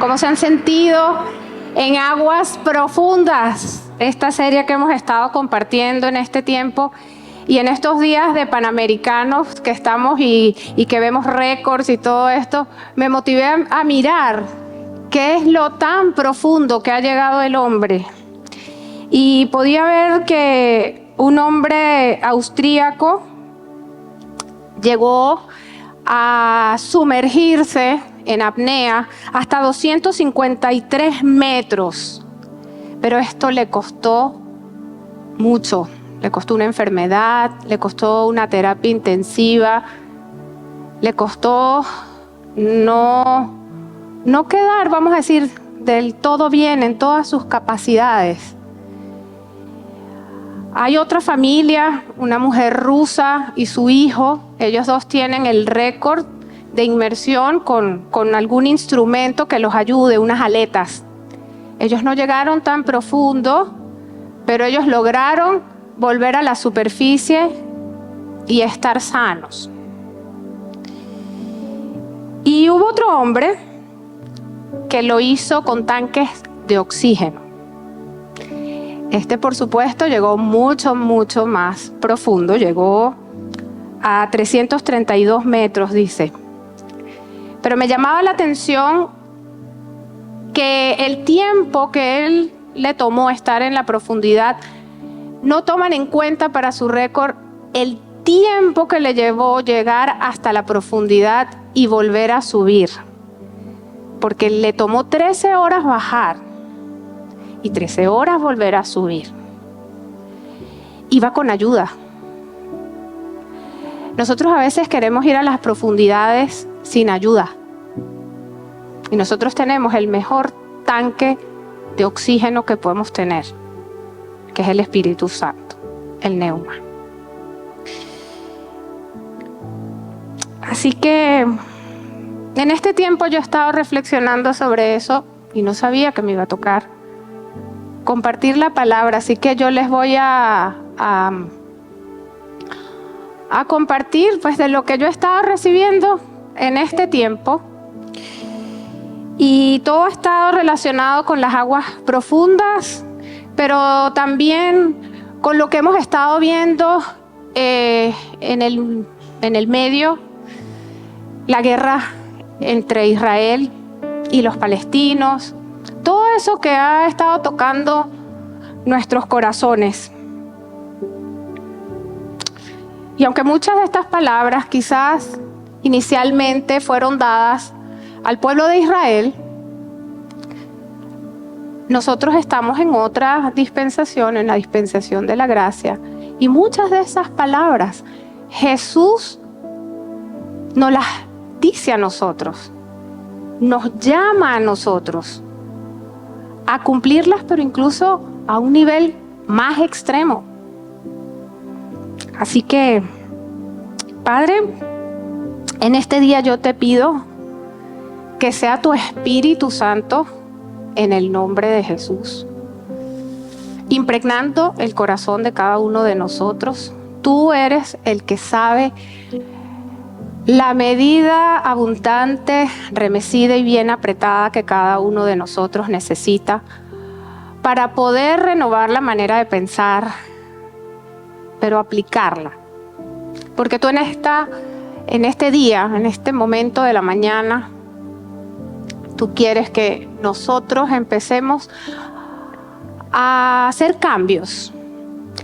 ¿Cómo se han sentido en aguas profundas? Esta serie que hemos estado compartiendo en este tiempo y en estos días de Panamericanos que estamos y que vemos récords y todo esto, me motivé a mirar qué es lo tan profundo que ha llegado el hombre. Y podía ver que un hombre austríaco llegó a sumergirse en apnea hasta 253 metros. Pero esto le costó mucho. Le costó una enfermedad, le costó una terapia intensiva, le costó no quedar, vamos a decir, del todo bien en todas sus capacidades. Hay otra familia, una mujer rusa y su hijo. Ellos dos tienen el récord de inmersión con algún instrumento que los ayude, unas aletas. Ellos no llegaron tan profundo, pero ellos lograron volver a la superficie y estar sanos. Y hubo otro hombre que lo hizo con tanques de oxígeno. Este, por supuesto, llegó mucho más profundo. Llegó a 332 metros, dice. Pero me llamaba la atención que el tiempo que él le tomó estar en la profundidad, no toman en cuenta para su récord el tiempo que le llevó llegar hasta la profundidad y volver a subir. Porque le tomó 13 horas bajar y 13 horas volver a subir. Iba con ayuda. Nosotros a veces queremos ir a las profundidades sin ayuda. Y nosotros tenemos el mejor tanque de oxígeno que podemos tener, que es el Espíritu Santo, el Neuma. Así que en este tiempo yo he estado reflexionando sobre eso y no sabía que me iba a tocar compartir la palabra. Así que yo les voy a compartir pues de lo que yo he estado recibiendo en este tiempo. Y todo ha estado relacionado con las aguas profundas, pero también con lo que hemos estado viendo en el medio, la guerra entre Israel y los palestinos, todo eso que ha estado tocando nuestros corazones. Y aunque muchas de estas palabras quizás inicialmente fueron dadas al pueblo de Israel, nosotros estamos en otra dispensación, en la dispensación de la gracia. Y muchas de esas palabras Jesús nos las dice a nosotros, nos llama a nosotros a cumplirlas, pero incluso a un nivel más extremo. Así que, Padre, en este día yo te pido que sea tu Espíritu Santo, en el nombre de Jesús, impregnando el corazón de cada uno de nosotros. Tú eres el que sabe la medida abundante, remecida y bien apretada que cada uno de nosotros necesita para poder renovar la manera de pensar, pero aplicarla. Porque tú en este día, en este momento de la mañana, tú quieres que nosotros empecemos a hacer cambios.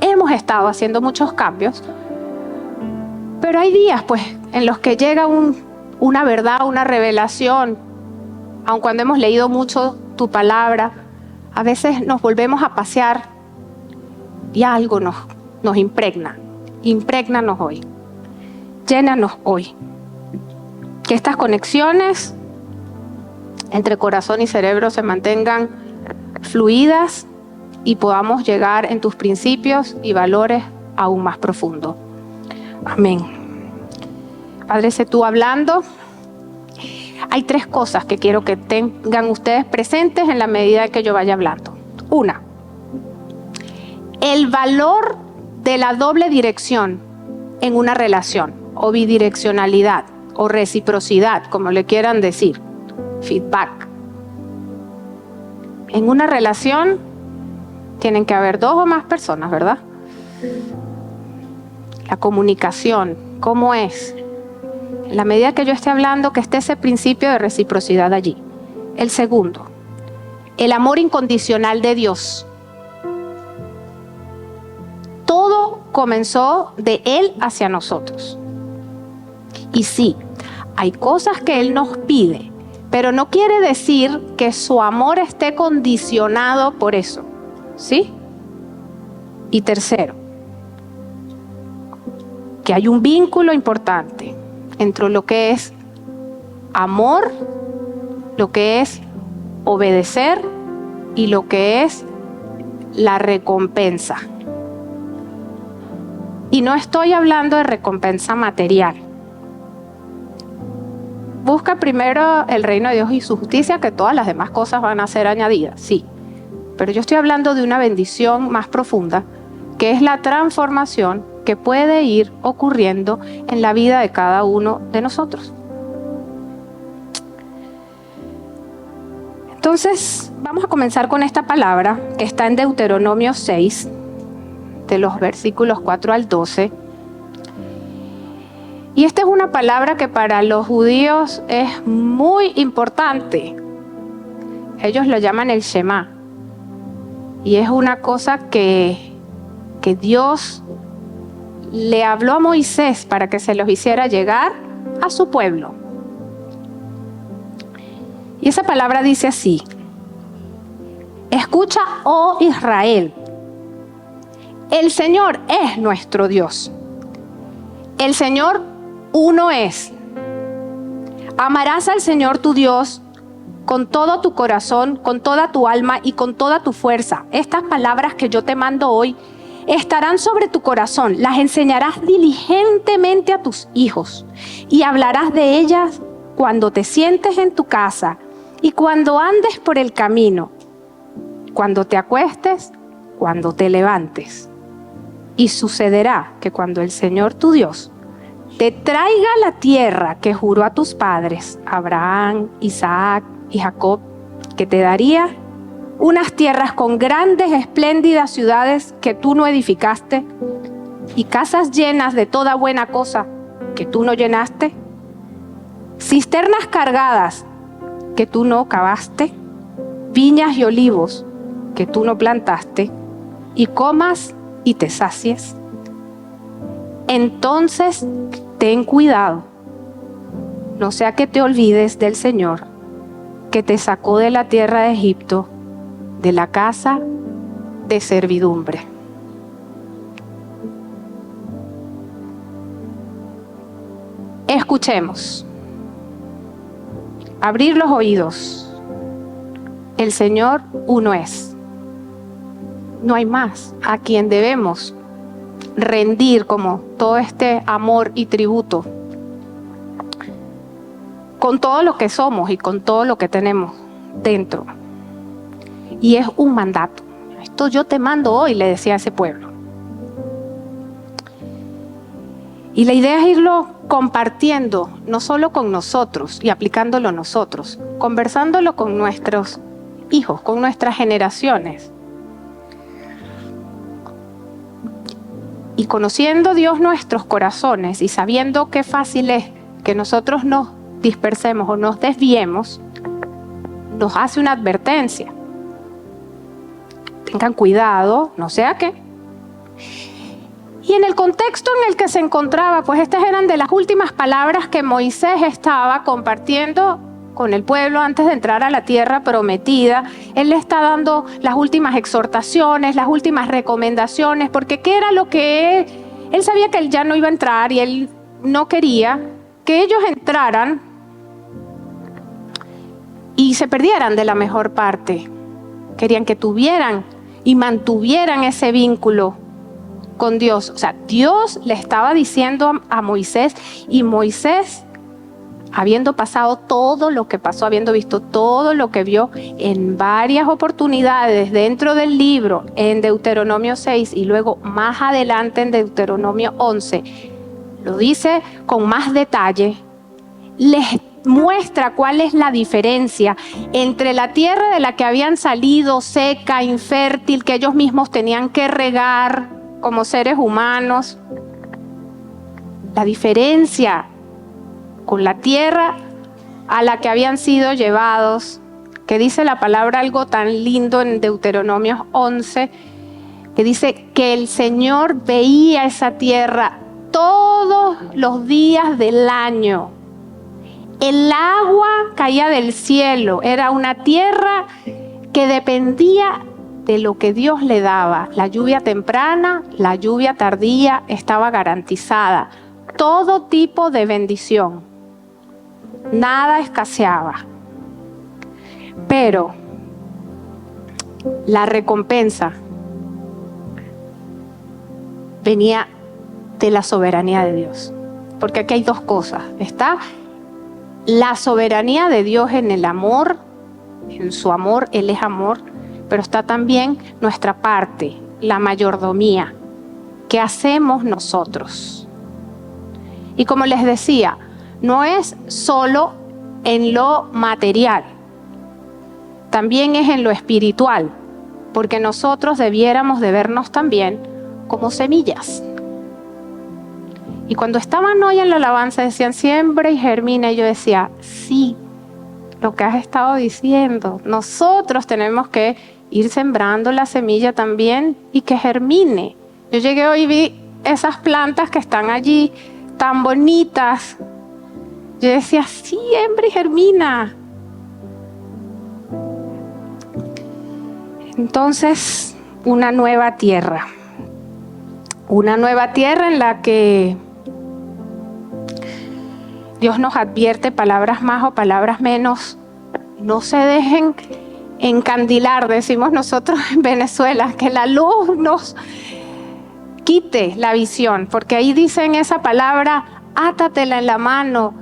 Hemos estado haciendo muchos cambios, pero hay días pues en los que llega una verdad, una revelación. Aun cuando hemos leído mucho tu palabra, a veces nos volvemos a pasear y algo nos impregna. Imprégnanos hoy. Llénanos hoy. Que estas conexiones entre corazón y cerebro se mantengan fluidas y podamos llegar en tus principios y valores aún más profundo. Amén. Padre, sé tú hablando. Hay 3 cosas que quiero que tengan ustedes presentes en la medida que yo vaya hablando. 1, el valor de la doble dirección en una relación, o bidireccionalidad, o reciprocidad, como le quieran decir. Feedback. En una relación tienen que haber 2 o más personas, ¿verdad? La comunicación, ¿cómo es? En la medida que yo esté hablando, que esté ese principio de reciprocidad allí. El segundo, el amor incondicional de Dios. Todo comenzó de Él hacia nosotros. Y sí, hay cosas que Él nos pide, pero no quiere decir que su amor esté condicionado por eso, ¿sí? Y tercero, que hay un vínculo importante entre lo que es amor, lo que es obedecer y lo que es la recompensa. Y no estoy hablando de recompensa material. Busca primero el reino de Dios y su justicia, que todas las demás cosas van a ser añadidas, sí. Pero yo estoy hablando de una bendición más profunda, que es la transformación que puede ir ocurriendo en la vida de cada uno de nosotros. Entonces, vamos a comenzar con esta palabra que está en Deuteronomio 6, de los versículos 4 al 12. Y esta es una palabra que para los judíos es muy importante. Ellos lo llaman el Shema. Y es una cosa que Dios le habló a Moisés para que se los hiciera llegar a su pueblo. Y esa palabra dice así: escucha, oh Israel, el Señor es nuestro Dios. El Señor uno es. Amarás al Señor tu Dios con todo tu corazón, con toda tu alma y con toda tu fuerza. Estas palabras que yo te mando hoy estarán sobre tu corazón. Las enseñarás diligentemente a tus hijos y hablarás de ellas cuando te sientes en tu casa y cuando andes por el camino, cuando te acuestes, cuando te levantes. Y sucederá que cuando el Señor tu Dios te traiga la tierra que juró a tus padres, Abraham, Isaac y Jacob, que te daría, unas tierras con grandes, espléndidas ciudades que tú no edificaste y casas llenas de toda buena cosa que tú no llenaste, cisternas cargadas que tú no cavaste, viñas y olivos que tú no plantaste, y comas y te sacies. Entonces ten cuidado, no sea que te olvides del Señor, que te sacó de la tierra de Egipto, de la casa de servidumbre. Escuchemos. Abrir los oídos. El Señor uno es. No hay más a quien debemos rendir como todo este amor y tributo, con todo lo que somos y con todo lo que tenemos dentro. Y es un mandato. Esto yo te mando hoy, le decía a ese pueblo. Y la idea es irlo compartiendo, no solo con nosotros y aplicándolo nosotros, conversándolo con nuestros hijos, con nuestras generaciones. Y conociendo Dios nuestros corazones y sabiendo qué fácil es que nosotros nos dispersemos o nos desviemos, nos hace una advertencia. Tengan cuidado, no sea qué. Y en el contexto en el que se encontraba, pues estas eran de las últimas palabras que Moisés estaba compartiendo con el pueblo antes de entrar a la tierra prometida. Él le está dando las últimas exhortaciones, las últimas recomendaciones, porque ¿qué era lo que él sabía? Que él ya no iba a entrar y él no quería que ellos entraran y se perdieran de la mejor parte. Querían que tuvieran y mantuvieran ese vínculo con Dios. O sea, Dios le estaba diciendo a Moisés, y Moisés, habiendo pasado todo lo que pasó, habiendo visto todo lo que vio en varias oportunidades dentro del libro, en Deuteronomio 6 y luego más adelante en Deuteronomio 11, lo dice con más detalle, les muestra cuál es la diferencia entre la tierra de la que habían salido, seca, infértil, que ellos mismos tenían que regar como seres humanos. La diferencia con la tierra a la que habían sido llevados, que dice la palabra algo tan lindo en Deuteronomio 11, que dice que el Señor veía esa tierra todos los días del año. El agua caía del cielo, era una tierra que dependía de lo que Dios le daba. La lluvia temprana, la lluvia tardía estaba garantizada. Todo tipo de bendición. Nada escaseaba. Pero la recompensa venía de la soberanía de Dios. Porque aquí hay dos cosas. Está la soberanía de Dios en el amor, en su amor, Él es amor, pero está también nuestra parte, la mayordomía, que hacemos nosotros. Y como les decía, no es solo en lo material, también es en lo espiritual, porque nosotros debiéramos de vernos también como semillas. Y cuando estaban hoy en la alabanza decían siembra y germina, y yo decía, sí, lo que has estado diciendo, nosotros tenemos que ir sembrando la semilla también y que germine. Yo llegué hoy y vi esas plantas que están allí tan bonitas. Yo decía, siembra y germina. Entonces, una nueva tierra en la que Dios nos advierte, palabras más o palabras menos, no se dejen encandilar, decimos nosotros en Venezuela, que la luz nos quite la visión, porque ahí dicen esa palabra, átatela en la mano,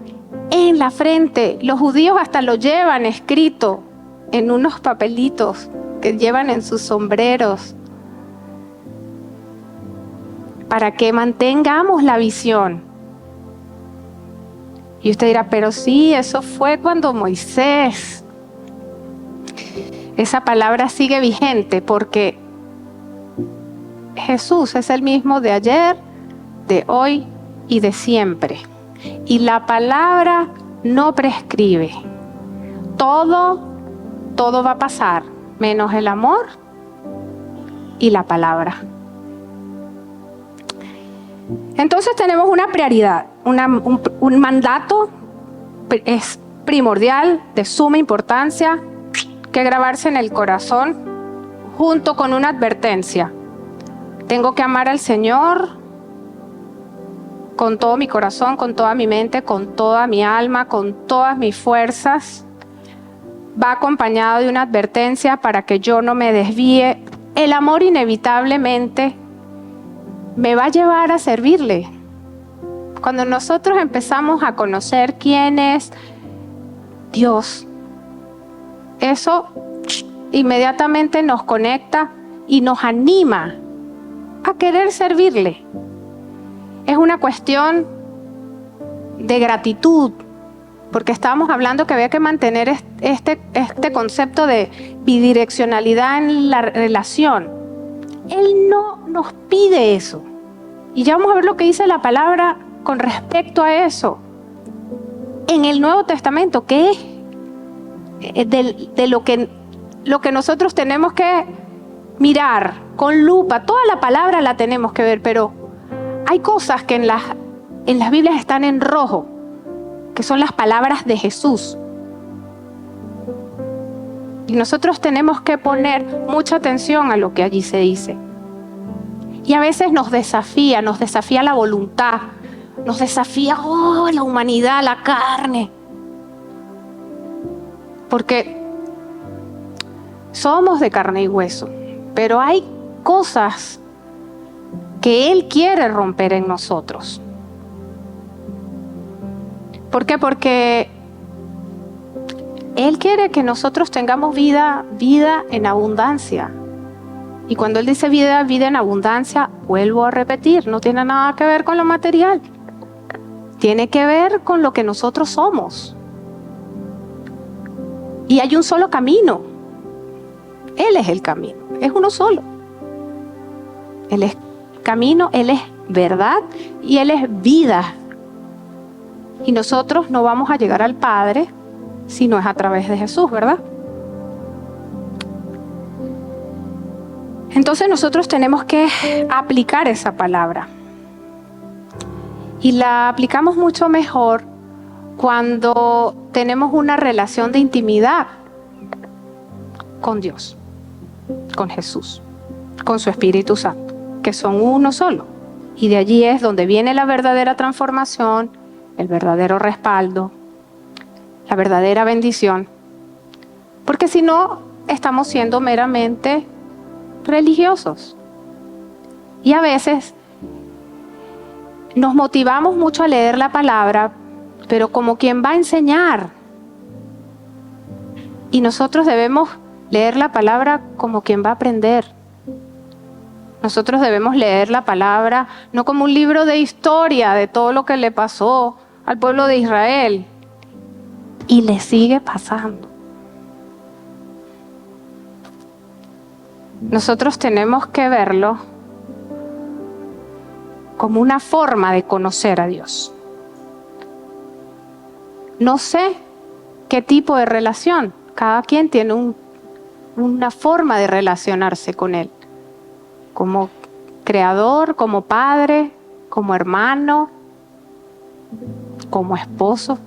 en la frente. Los judíos hasta lo llevan escrito en unos papelitos que llevan en sus sombreros, para que mantengamos la visión. Y usted dirá, pero sí, eso fue cuando Moisés. Esa palabra sigue vigente porque Jesús es el mismo de ayer, de hoy y de siempre. Y la palabra no prescribe. Todo va a pasar, menos el amor y la palabra. Entonces tenemos una prioridad, un mandato es primordial, de suma importancia, que grabarse en el corazón, junto con una advertencia. Tengo que amar al Señor con todo mi corazón, con toda mi mente, con toda mi alma, con todas mis fuerzas. Va acompañado de una advertencia para que yo no me desvíe. El amor inevitablemente me va a llevar a servirle. Cuando nosotros empezamos a conocer quién es Dios, eso inmediatamente nos conecta y nos anima a querer servirle. Es una cuestión de gratitud, porque estábamos hablando que había que mantener este concepto de bidireccionalidad en la relación. Él no nos pide eso. Y ya vamos a ver lo que dice la palabra con respecto a eso. En el Nuevo Testamento, que es de lo que nosotros tenemos que mirar con lupa. Toda la palabra la tenemos que ver, pero hay cosas que en las Biblias están en rojo, que son las palabras de Jesús. Y nosotros tenemos que poner mucha atención a lo que allí se dice. Y a veces nos desafía la voluntad, nos desafía la humanidad, la carne. Porque somos de carne y hueso, pero hay cosas que Él quiere romper en nosotros. ¿Por qué? Porque Él quiere que nosotros tengamos vida en abundancia. Y cuando Él dice vida en abundancia, vuelvo a repetir, no tiene nada que ver con lo material. Tiene que ver con lo que nosotros somos. Y hay un solo camino. Él es el camino, es uno solo. Él es camino, Él es verdad y Él es vida. Y nosotros no vamos a llegar al Padre si no es a través de Jesús, ¿verdad? Entonces nosotros tenemos que aplicar esa palabra. Y la aplicamos mucho mejor cuando tenemos una relación de intimidad con Dios, con Jesús, con su Espíritu Santo, que son uno solo. Y de allí es donde viene la verdadera transformación, el verdadero respaldo, la verdadera bendición. Porque si no, estamos siendo meramente religiosos. Y a veces nos motivamos mucho a leer la palabra, pero como quien va a enseñar. Y nosotros debemos leer la palabra como quien va a aprender. Nosotros debemos leer la palabra no como un libro de historia de todo lo que le pasó al pueblo de Israel. Y le sigue pasando. Nosotros tenemos que verlo como una forma de conocer a Dios. No sé qué tipo de relación. Cada quien tiene una forma de relacionarse con Él. Como creador, como padre, como hermano, como esposo.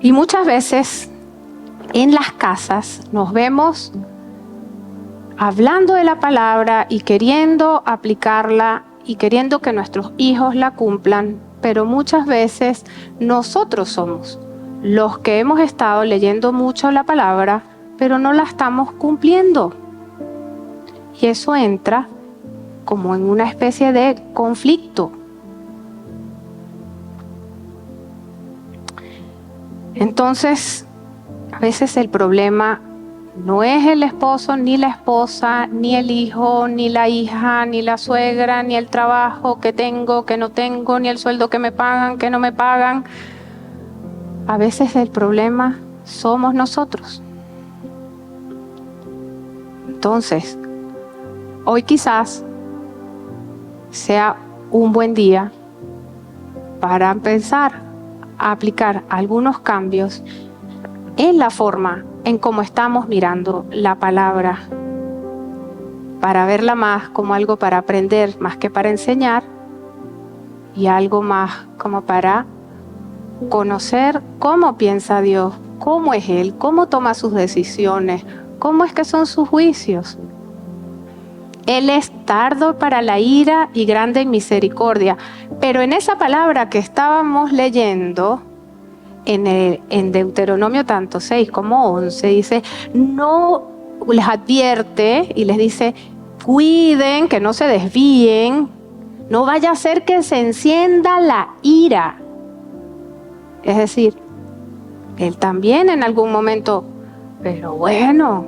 Y muchas veces en las casas nos vemos hablando de la palabra y queriendo aplicarla y queriendo que nuestros hijos la cumplan, pero muchas veces nosotros somos los que hemos estado leyendo mucho la palabra, pero no la estamos cumpliendo. Y eso entra como en una especie de conflicto. Entonces, a veces el problema no es el esposo, ni la esposa, ni el hijo, ni la hija, ni la suegra, ni el trabajo que tengo, que no tengo, ni el sueldo que me pagan, que no me pagan. A veces el problema somos nosotros. Entonces, hoy quizás sea un buen día para empezar a aplicar algunos cambios en la forma en cómo estamos mirando la palabra, para verla más como algo para aprender más que para enseñar, y algo más como para conocer cómo piensa Dios, cómo es Él, cómo toma sus decisiones, cómo es que son sus juicios. Él es tardo para la ira y grande en misericordia. Pero en esa palabra que estábamos leyendo, en Deuteronomio tanto 6 como 11, dice, no les advierte y les dice, cuiden, que no se desvíen, no vaya a ser que se encienda la ira. Es decir, Él también en algún momento, pero bueno,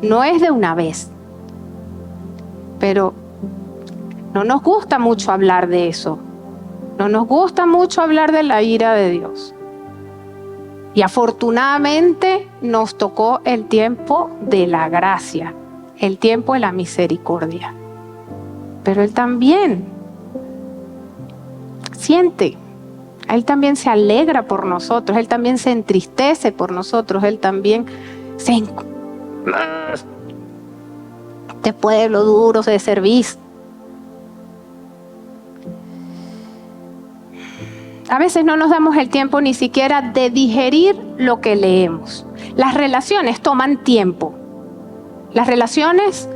no es de una vez. Pero no nos gusta mucho hablar de eso. No nos gusta mucho hablar de la ira de Dios. Y afortunadamente nos tocó el tiempo de la gracia, el tiempo de la misericordia. Pero Él también siente, Él también se alegra por nosotros, Él también se entristece por nosotros, Él también este pueblo duro de servir. A veces no nos damos el tiempo ni siquiera de digerir lo que leemos. Las relaciones toman tiempo. Las relaciones,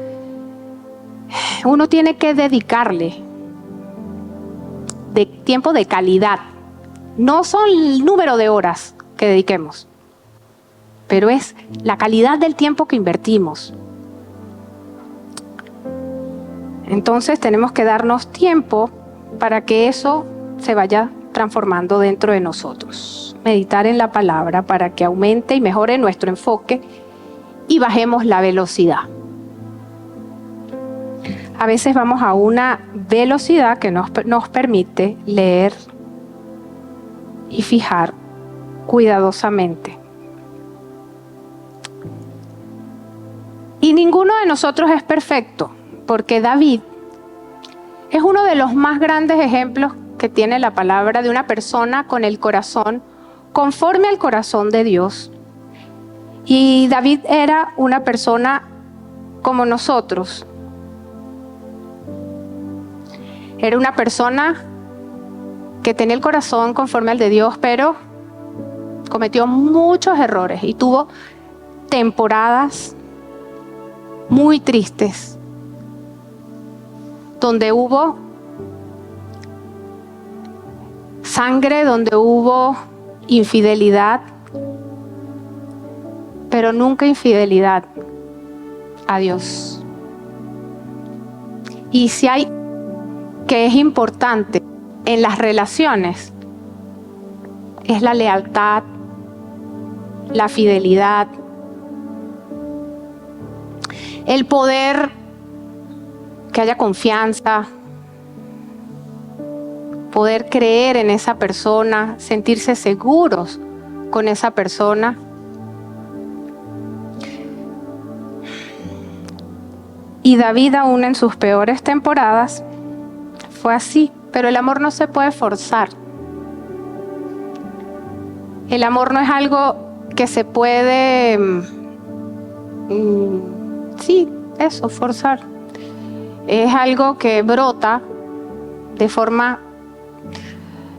uno tiene que dedicarle de tiempo de calidad. No son el número de horas que dediquemos, pero es la calidad del tiempo que invertimos. Entonces tenemos que darnos tiempo para que eso se vaya transformando dentro de nosotros. Meditar en la palabra para que aumente y mejore nuestro enfoque y bajemos la velocidad. A veces vamos a una velocidad que nos permite leer y fijar cuidadosamente. Y ninguno de nosotros es perfecto, porque David es uno de los más grandes ejemplos que tiene la palabra de una persona con el corazón conforme al corazón de Dios. Y David era una persona como nosotros. Era una persona que tenía el corazón conforme al de Dios, pero cometió muchos errores y tuvo temporadas muy tristes, donde hubo sangre, donde hubo infidelidad, pero nunca infidelidad a Dios. Y si hay que es importante en las relaciones, es la lealtad, la fidelidad, el poder que haya confianza, poder creer en esa persona, sentirse seguros con esa persona. Y David, aún en sus peores temporadas, fue así, pero el amor no se puede forzar. El amor no es algo que se puede, forzar. Es algo que brota de forma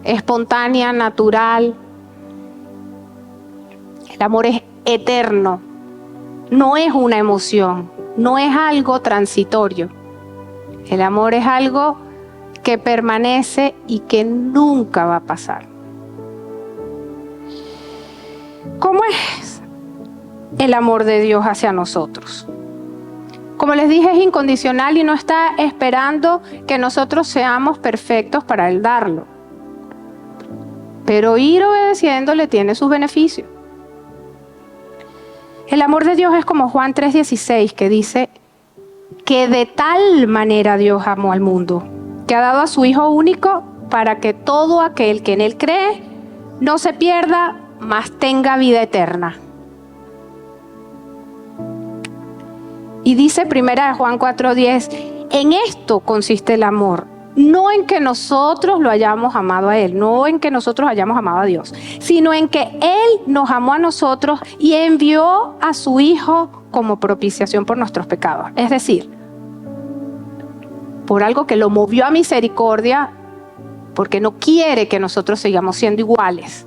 espontánea, natural. El amor es eterno, no es una emoción, no es algo transitorio. El amor es algo que permanece y que nunca va a pasar. ¿Cómo es el amor de Dios hacia nosotros? Como les dije, es incondicional y no está esperando que nosotros seamos perfectos para Él darlo. Pero ir obedeciéndole tiene sus beneficios. El amor de Dios es como Juan 3:16, que dice que de tal manera Dios amó al mundo, que ha dado a su Hijo único para que todo aquel que en Él cree no se pierda, mas tenga vida eterna. Y dice 1 Juan 4:10, en esto consiste el amor, no en que nosotros lo hayamos amado a Él, no en que nosotros hayamos amado a Dios, sino en que Él nos amó a nosotros y envió a su Hijo como propiciación por nuestros pecados. Es decir, por algo que lo movió a misericordia, porque no quiere que nosotros sigamos siendo iguales.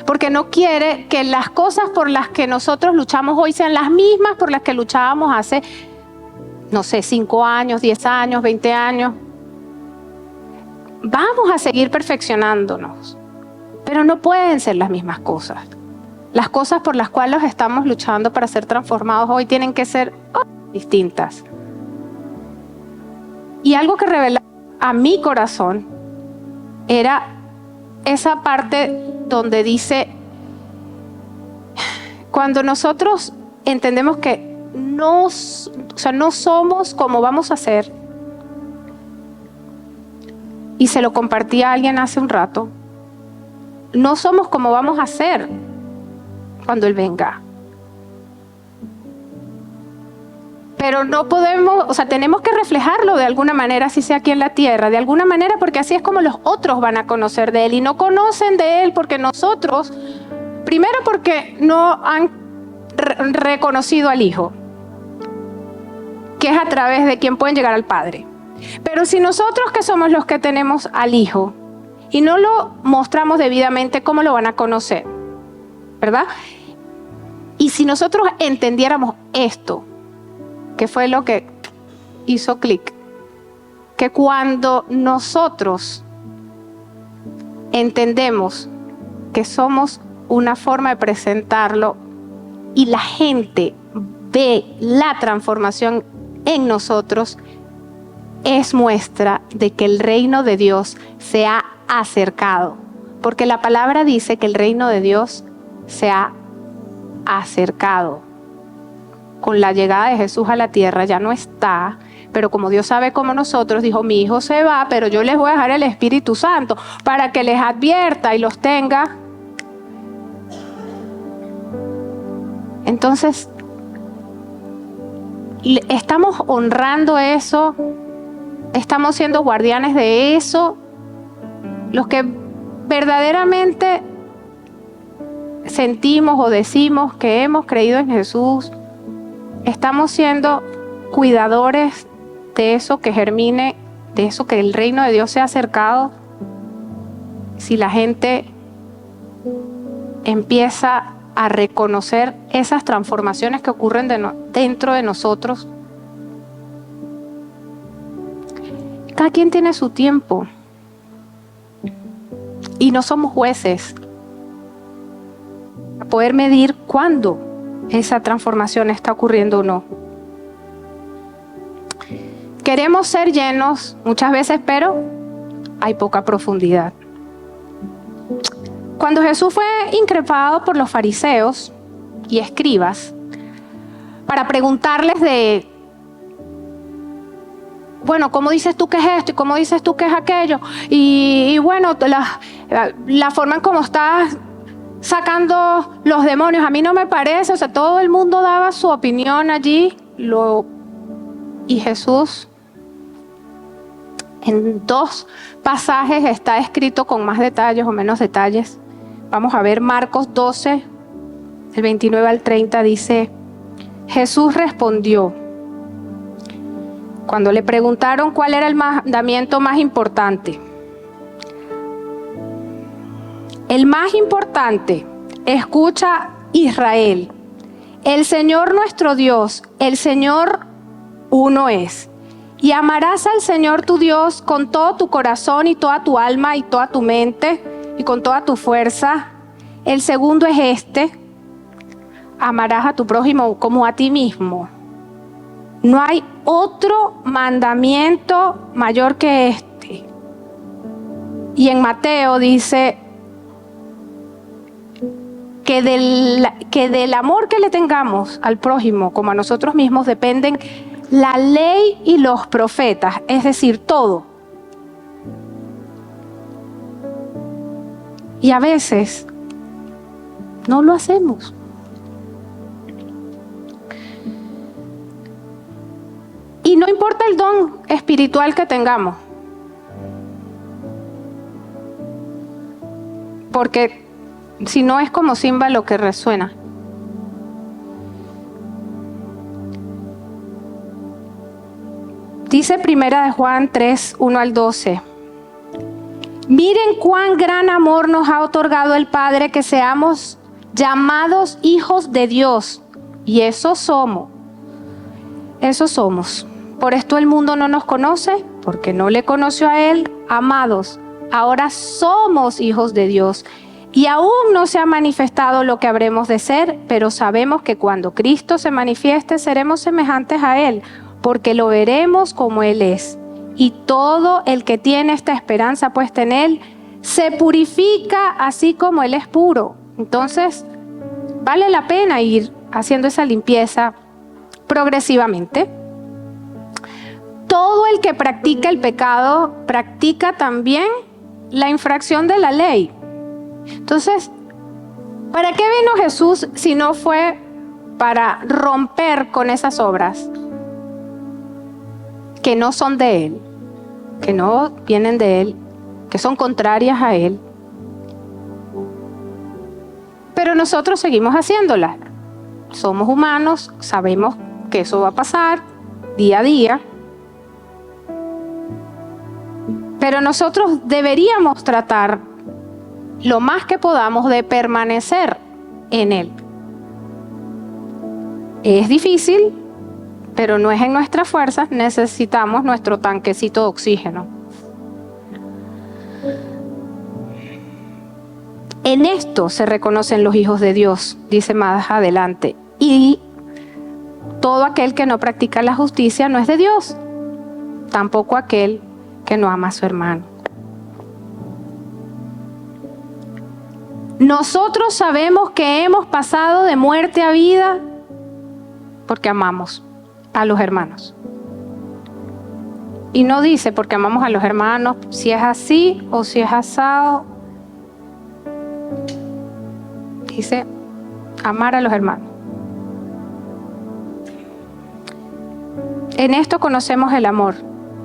Porque no quiere que las cosas por las que nosotros luchamos hoy sean las mismas por las que luchábamos hace, 5 años, 10 años, 20 años. Vamos a seguir perfeccionándonos, pero no pueden ser las mismas cosas. Las cosas por las cuales estamos luchando para ser transformados hoy tienen que ser distintas. Y algo que revelaba a mi corazón era esa parte donde dice, cuando nosotros entendemos que no somos como vamos a ser, y se lo compartí a alguien hace un rato, no somos como vamos a ser cuando Él venga. Pero no podemos, tenemos que reflejarlo de alguna manera, así sea aquí en la tierra, de alguna manera, porque así es como los otros van a conocer de Él. Y no conocen de Él porque nosotros, primero porque no han reconocido al Hijo, que es a través de quien pueden llegar al Padre. Pero si nosotros, que somos los que tenemos al Hijo, y no lo mostramos debidamente, ¿cómo lo van a conocer? ¿Verdad? Y si nosotros entendiéramos esto, que fue lo que hizo clic, que cuando nosotros entendemos que somos una forma de presentarlo y la gente ve la transformación en nosotros, es muestra de que el reino de Dios se ha acercado. Porque la palabra dice que el reino de Dios se ha acercado. Con la llegada de Jesús a la tierra ya no está, Pero como Dios sabe como nosotros, dijo, mi hijo se va, pero yo les voy a dejar el Espíritu Santo para que les advierta y los tenga. Entonces, estamos honrando eso, estamos siendo guardianes de eso. Los que verdaderamente sentimos o decimos que hemos creído en Jesús, estamos siendo cuidadores de eso que germine, de eso que el reino de Dios se ha acercado. Si la gente empieza a reconocer esas transformaciones que ocurren dentro de nosotros. Cada quien tiene su tiempo y no somos jueces para poder medir cuándo esa transformación está ocurriendo o no. Queremos ser llenos muchas veces, pero hay poca profundidad. Cuando Jesús fue increpado por los fariseos y escribas para preguntarles de, bueno, ¿cómo dices tú que es esto? ¿Y cómo dices tú que es aquello? Y bueno, la forma en cómo estás sacando los demonios, a mí no me parece. O sea, todo el mundo daba su opinión allí. Y Jesús, en 2 pasajes está escrito con más detalles o menos detalles. Vamos a ver Marcos 12, del 29 al 30, dice, Jesús respondió, cuando le preguntaron cuál era el mandamiento más importante. El más importante, escucha Israel, el Señor nuestro Dios, el Señor uno es. Y amarás al Señor tu Dios con todo tu corazón y toda tu alma y toda tu mente y con toda tu fuerza. El segundo es este: amarás a tu prójimo como a ti mismo. No hay otro mandamiento mayor que este. Y en Mateo dice que del amor que le tengamos al prójimo como a nosotros mismos dependen la ley y los profetas, es decir, todo. Y a veces no lo hacemos. Y no importa el don espiritual que tengamos, porque si no es como címbalo que resuena. Dice Primera de Juan 3, 1 al 12. Miren cuán gran amor nos ha otorgado el Padre, que seamos llamados hijos de Dios. Y eso somos. Por esto el mundo no nos conoce, porque no le conoció a Él. Amados, ahora somos hijos de Dios. Y aún no se ha manifestado lo que habremos de ser, pero sabemos que cuando Cristo se manifieste seremos semejantes a Él, porque lo veremos como Él es. Y todo el que tiene esta esperanza puesta en Él se purifica así como Él es puro. Entonces, vale la pena ir haciendo esa limpieza progresivamente. Todo el que practica el pecado practica también la infracción de la ley. Entonces, ¿para qué vino Jesús si no fue para romper con esas obras que no son de Él, que no vienen de Él, que son contrarias a Él? Pero nosotros seguimos haciéndolas. Somos humanos, sabemos que eso va a pasar día a día. Pero nosotros deberíamos tratar lo más que podamos de permanecer en Él. Es difícil, pero no es en nuestras fuerzas. Necesitamos nuestro tanquecito de oxígeno. En esto se reconocen los hijos de Dios, dice más adelante. Y todo aquel que no practica la justicia no es de Dios, tampoco aquel que no ama a su hermano. Nosotros sabemos que hemos pasado de muerte a vida porque amamos a los hermanos. Y no dice porque amamos a los hermanos, si es así o si es asado. Dice amar a los hermanos. En esto conocemos el amor,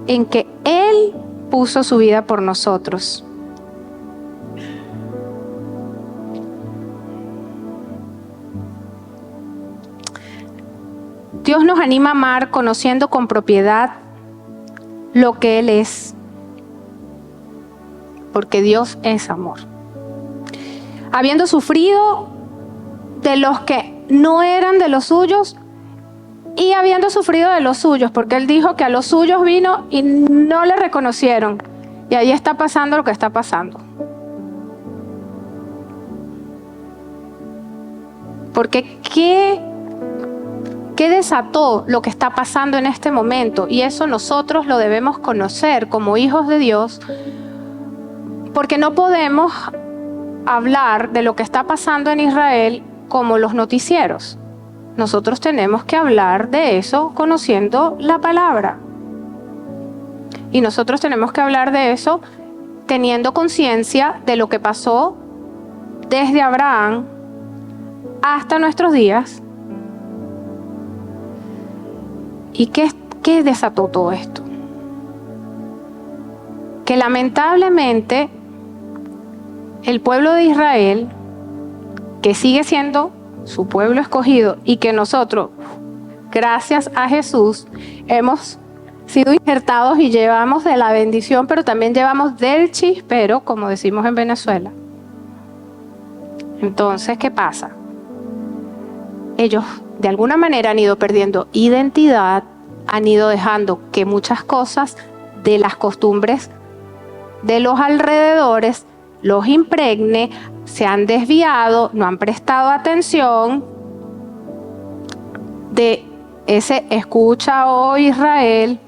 en que Él puso su vida por nosotros. Dios nos anima a amar conociendo con propiedad lo que Él es, porque Dios es amor. Habiendo sufrido de los que no eran de los suyos y habiendo sufrido de los suyos, porque Él dijo que a los suyos vino y no le reconocieron. Y ahí está pasando lo que está pasando. Porque ¿qué desató lo que está pasando en este momento? Y eso nosotros lo debemos conocer como hijos de Dios, porque no podemos hablar de lo que está pasando en Israel como los noticieros. Nosotros tenemos que hablar de eso conociendo la palabra. Y nosotros tenemos que hablar de eso teniendo conciencia de lo que pasó desde Abraham hasta nuestros días. ¿Y qué desató todo esto? Que lamentablemente el pueblo de Israel, que sigue siendo su pueblo escogido y que nosotros, gracias a Jesús, hemos sido injertados y llevamos de la bendición, pero también llevamos del chispero, como decimos en Venezuela. Entonces, ¿qué pasa? Ellos de alguna manera han ido perdiendo identidad, han ido dejando que muchas cosas de las costumbres de los alrededores los impregne, se han desviado, no han prestado atención de ese escucha, oh Israel,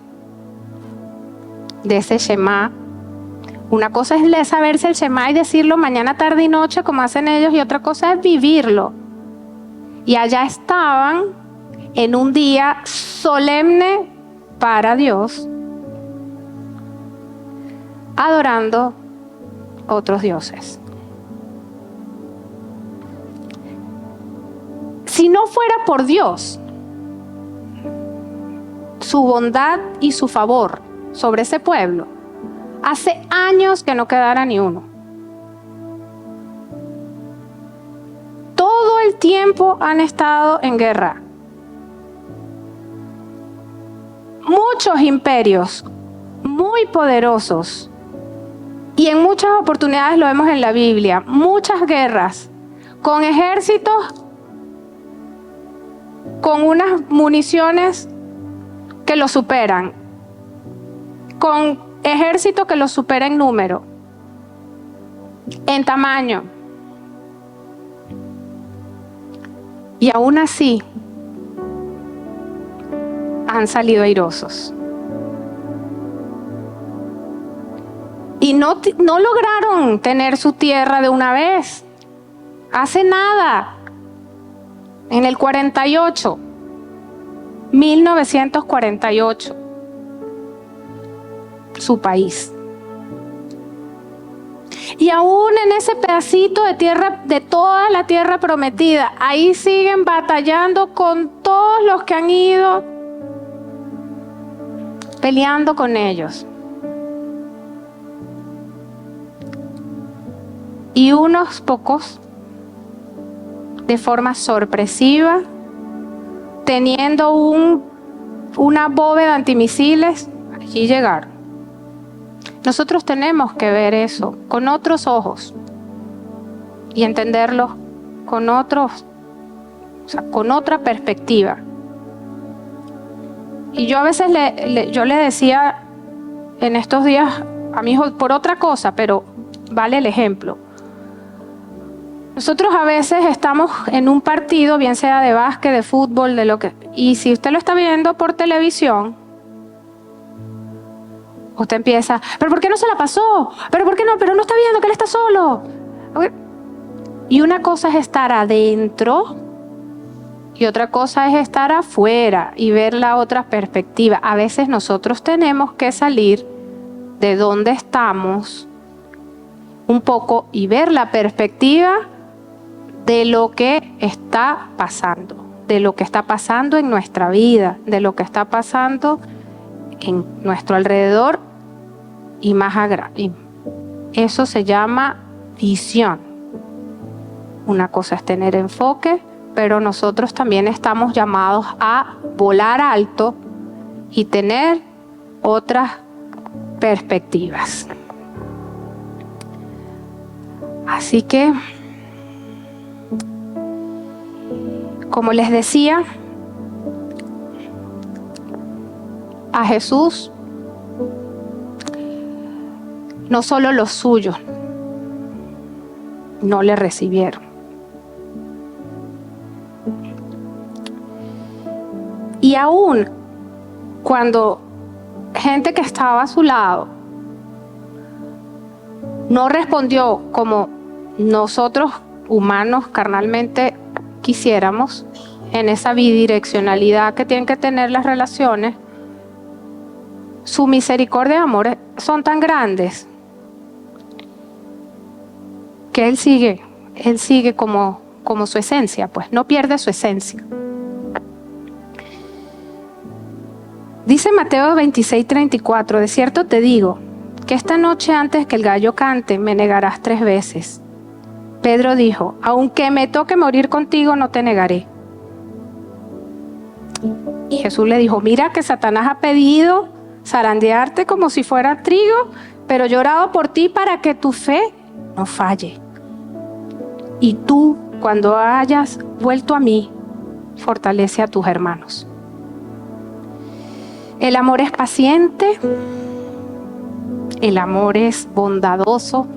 de ese Shema. Una cosa es saberse el Shema y decirlo mañana, tarde y noche como hacen ellos, y otra cosa es vivirlo. Y allá estaban en un día solemne para Dios, adorando otros dioses. Si no fuera por Dios, su bondad y su favor sobre ese pueblo, hace años que no quedara ni uno. Todo el tiempo han estado en guerra. Muchos imperios muy poderosos, y en muchas oportunidades lo vemos en la Biblia, muchas guerras con ejércitos con unas municiones que los superan, con ejércitos que los superan en número, en tamaño. Y aún así han salido airosos. Y no lograron tener su tierra de una vez. Hace nada, en el 48, 1948, su país. Y aún en ese pedacito de tierra, de toda la tierra prometida, ahí siguen batallando con todos los que han ido peleando con ellos. Y unos pocos, de forma sorpresiva, teniendo una bóveda antimisiles, allí llegaron. Nosotros tenemos que ver eso con otros ojos y entenderlo con con otra perspectiva. Y yo a veces yo le decía en estos días a mi hijo, por otra cosa, pero vale el ejemplo. Nosotros a veces estamos en un partido, bien sea de básquet, de fútbol, de lo que, y si usted lo está viendo por televisión, usted empieza, ¿pero por qué no se la pasó? ¿Pero por qué no? Pero no está viendo que él está solo. Y una cosa es estar adentro Y otra cosa es estar afuera y ver la otra perspectiva. A veces nosotros tenemos que salir de donde estamos un poco y ver la perspectiva de lo que está pasando, de lo que está pasando en nuestra vida, de lo que está pasando en nuestro alrededor y más allá. Eso se llama visión. Una cosa es tener enfoque, pero nosotros también estamos llamados a volar alto y tener otras perspectivas. Así que, como les decía, a Jesús no solo los suyos no le recibieron. Y aún cuando gente que estaba a su lado no respondió como nosotros humanos carnalmente quisiéramos, en esa bidireccionalidad que tienen que tener las relaciones, su misericordia y amor son tan grandes que Él sigue como su esencia, pues no pierde su esencia. Dice Mateo 26:34, de cierto te digo, que esta noche antes que el gallo cante me negarás 3 veces. Pedro dijo, aunque me toque morir contigo no te negaré. Y Jesús le dijo, mira que Satanás ha pedido zarandearte como si fuera trigo, pero yo he orado por ti para que tu fe no falle. Y tú, cuando hayas vuelto a mí, fortalece a tus hermanos. El amor es paciente, el amor es bondadoso,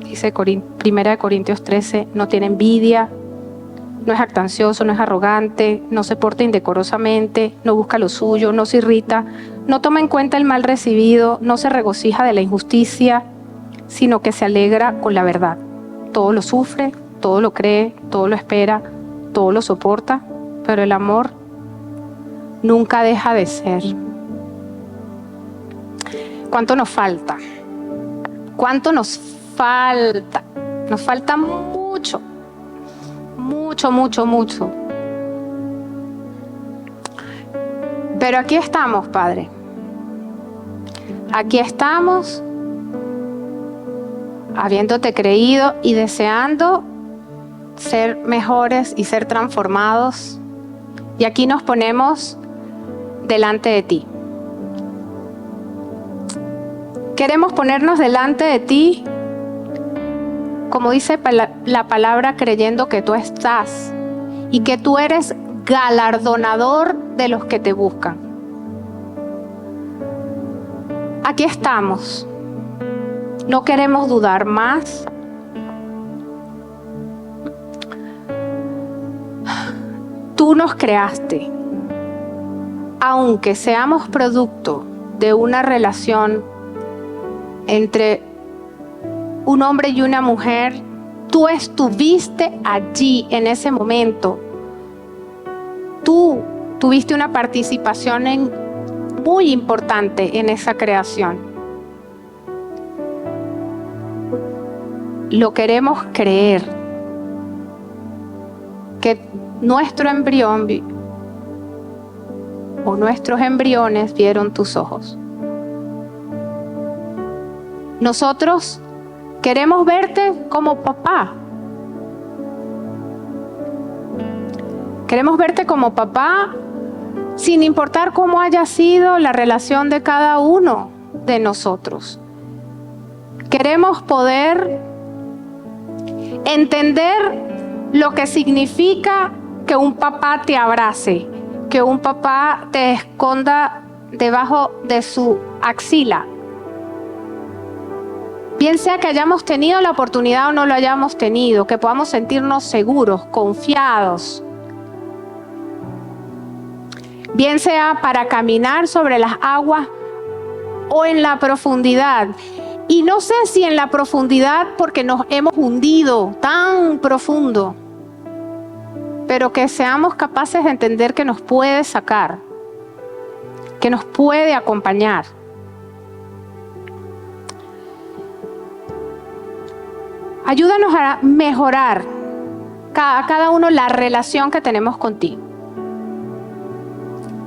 dice 1 Corintios 13, no tiene envidia, no es jactancioso, no es arrogante, no se porta indecorosamente, no busca lo suyo, no se irrita, no toma en cuenta el mal recibido, no se regocija de la injusticia, sino que se alegra con la verdad. Todo lo sufre, todo lo cree, todo lo espera, todo lo soporta, pero el amor nunca deja de ser. ¿Cuánto nos falta? ¿Cuánto nos falta? Nos falta mucho, mucho, mucho, mucho. Pero aquí estamos, Padre. Aquí estamos, habiéndote creído y deseando ser mejores y ser transformados. Y aquí nos ponemos delante de ti. Queremos ponernos delante de ti, como dice la palabra, creyendo que tú estás y que tú eres galardonador de los que te buscan. Aquí estamos. No queremos dudar más. Tú nos creaste. Aunque seamos producto de una relación entre un hombre y una mujer, tú estuviste allí en ese momento. Tú tuviste una participación muy importante en esa creación. Lo queremos creer, que nuestro embrión o nuestros embriones vieron tus ojos. Nosotros queremos verte como papá. Queremos verte como papá sin importar cómo haya sido la relación de cada uno de nosotros. Queremos poder entender lo que significa que un papá te abrace, que un papá te esconda debajo de su axila. Bien sea que hayamos tenido la oportunidad o no lo hayamos tenido, que podamos sentirnos seguros, confiados. Bien sea para caminar sobre las aguas o en la profundidad. Y no sé si en la profundidad porque nos hemos hundido tan profundo pero que seamos capaces de entender que nos puede sacar, que nos puede acompañar. Ayúdanos a mejorar cada uno la relación que tenemos contigo,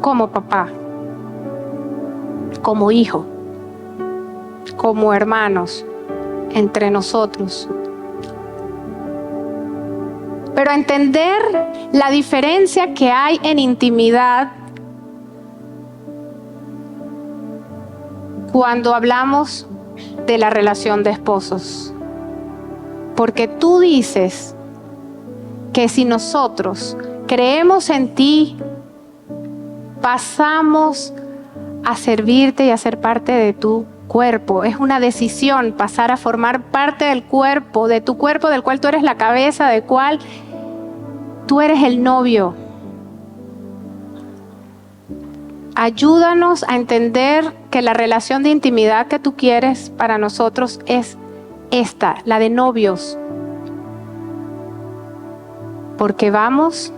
como papá, como hijo, como hermanos, entre nosotros. Pero entender la diferencia que hay en intimidad cuando hablamos de la relación de esposos. Porque tú dices que si nosotros creemos en ti, pasamos a servirte y a ser parte de tu cuerpo. Es una decisión pasar a formar parte del cuerpo, de tu cuerpo del cual tú eres la cabeza, del cual tú eres el novio. Ayúdanos a entender que la relación de intimidad que tú quieres para nosotros es esta, la de novios. Porque vamos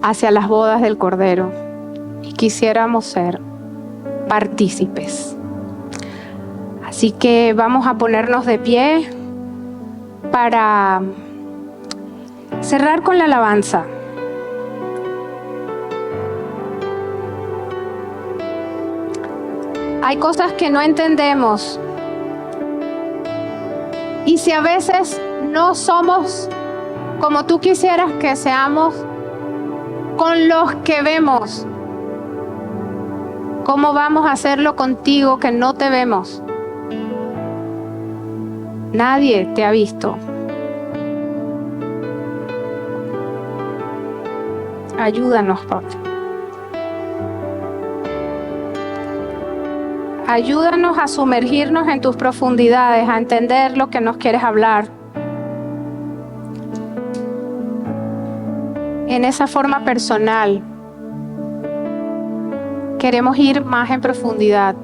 hacia las bodas del Cordero y quisiéramos ser partícipes. Así que vamos a ponernos de pie para cerrar con la alabanza. Hay cosas que no entendemos. Y si a veces no somos como tú quisieras que seamos con los que vemos, ¿cómo vamos a hacerlo contigo que no te vemos? Nadie te ha visto. Ayúdanos, Padre. Ayúdanos a sumergirnos en tus profundidades, a entender lo que nos quieres hablar. En esa forma personal, queremos ir más en profundidad.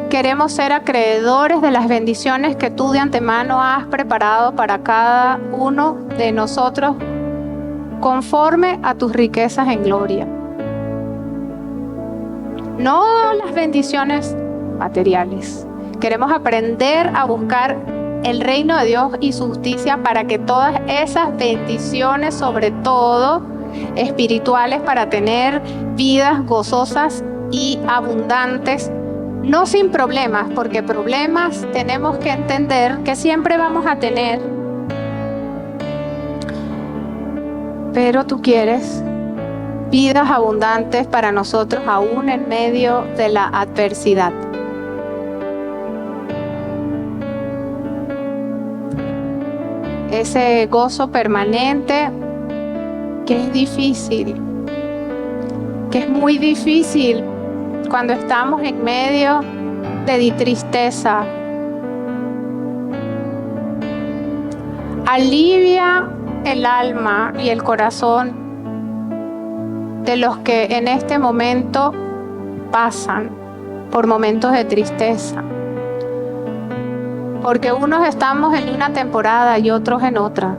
Queremos ser acreedores de las bendiciones que tú de antemano has preparado para cada uno de nosotros, conforme a tus riquezas en gloria. No las bendiciones materiales. Queremos aprender a buscar el reino de Dios y su justicia para que todas esas bendiciones, sobre todo espirituales, para tener vidas gozosas y abundantes, no sin problemas, porque problemas tenemos que entender que siempre vamos a tener. Pero tú quieres vidas abundantes para nosotros aún en medio de la adversidad. Ese gozo permanente que es difícil, que es muy difícil cuando estamos en medio de tristeza. Alivia el alma y el corazón de los que en este momento pasan por momentos de tristeza. Porque unos estamos en una temporada y otros en otra.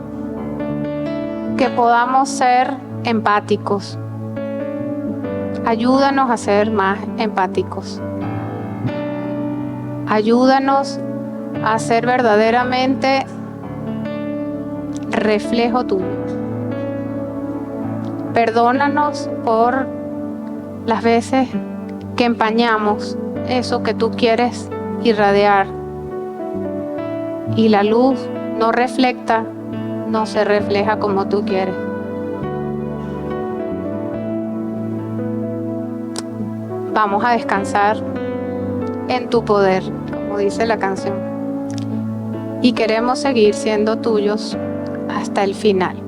Que podamos ser empáticos. Ayúdanos a ser más empáticos. Ayúdanos a ser verdaderamente reflejo tuyo. Perdónanos por las veces que empañamos eso que tú quieres irradiar y la luz no se refleja como tú quieres. Vamos a descansar en tu poder, como dice la canción, y queremos seguir siendo tuyos hasta el final.